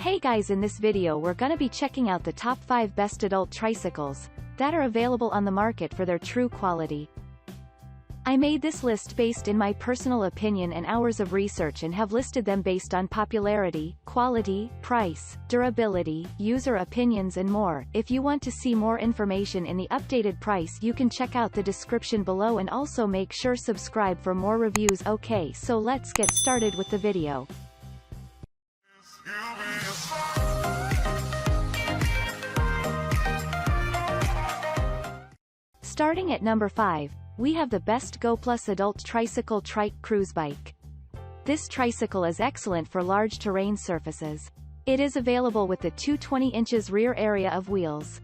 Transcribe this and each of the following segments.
Hey guys, in this video we're gonna be checking out the top 5 best adult tricycles that are available on the market for their true quality. I made this list based in my personal opinion and hours of research and have listed them based on popularity, quality, price, durability, user opinions and more. If you want to see more information in the updated price, you can check out the description below and also make sure subscribe for more reviews. Okay, so let's get started with the video. Starting at number 5, we have the best Goplus Adult Tricycle Trike Cruise Bike. This tricycle is excellent for large terrain surfaces. It is available with the 220 inches rear area of wheels.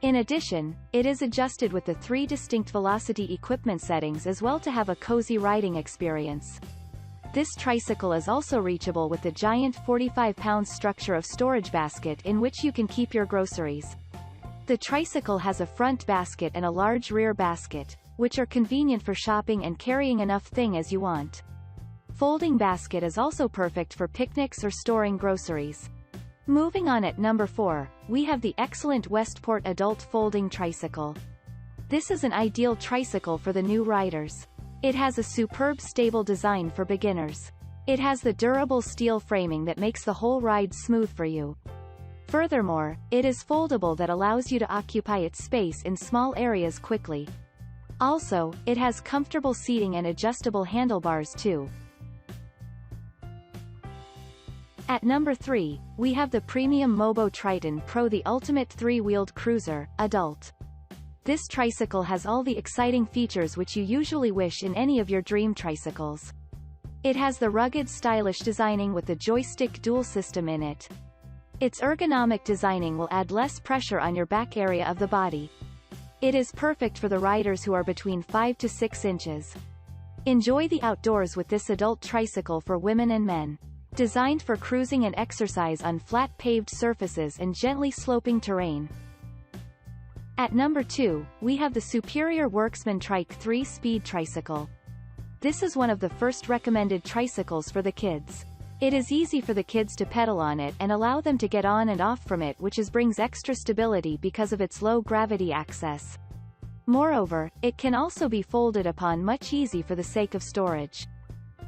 In addition, it is adjusted with the 3 distinct velocity equipment settings as well to have a cozy riding experience. This tricycle is also reachable with the giant 45-pound structure of storage basket in which you can keep your groceries. The tricycle has a front basket and a large rear basket, which are convenient for shopping and carrying enough thing as you want. Folding basket is also perfect for picnics or storing groceries. Moving on, at number 4, we have the excellent Westport Adult Folding Tricycle. This is an ideal tricycle for the new riders. It has a superb stable design for beginners. It has the durable steel framing that makes the whole ride smooth for you. Furthermore, it is foldable that allows you to occupy its space in small areas quickly. Also, it has comfortable seating and adjustable handlebars too. At number 3, we have the premium Mobo Triton Pro, the ultimate 3-wheeled cruiser, adult. This tricycle has all the exciting features which you usually wish in any of your dream tricycles. It has the rugged stylish designing with the joystick dual system in it. Its ergonomic designing will add less pressure on your back area of the body. It is perfect for the riders who are between 5 to 6 inches. Enjoy the outdoors with this adult tricycle for women and men. Designed for cruising and exercise on flat paved surfaces and gently sloping terrain. At number 2, we have the superior Worksman Trike 3-speed tricycle. This is one of the first recommended tricycles for the kids. It is easy for the kids to pedal on it and allow them to get on and off from it, which brings extra stability because of its low gravity access. Moreover, it can also be folded upon much easy for the sake of storage.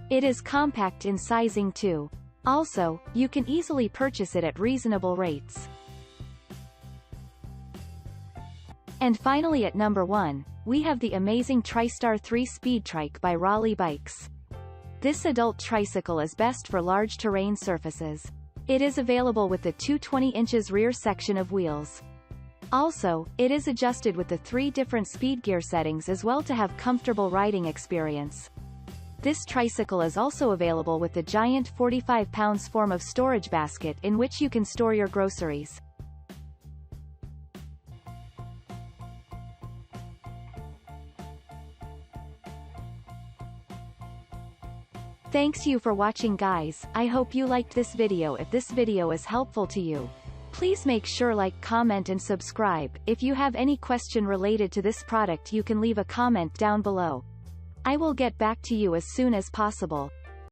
It is compact in sizing too. Also, you can easily purchase it at reasonable rates. And finally, at number 1, we have the amazing Tristar 3-speed Trike by Raleigh Bikes. This adult tricycle is best for large terrain surfaces. It is available with the 220 inches rear section of wheels. Also, it is adjusted with the 3 different speed gear settings as well to have comfortable riding experience. This tricycle is also available with the giant 45 pounds form of storage basket in which you can store your groceries. Thanks you for watching, guys. I hope you liked this video. If this video is helpful to you, please make sure like, comment and subscribe. If you have any question related to this product, you can leave a comment down below. I will get back to you as soon as possible.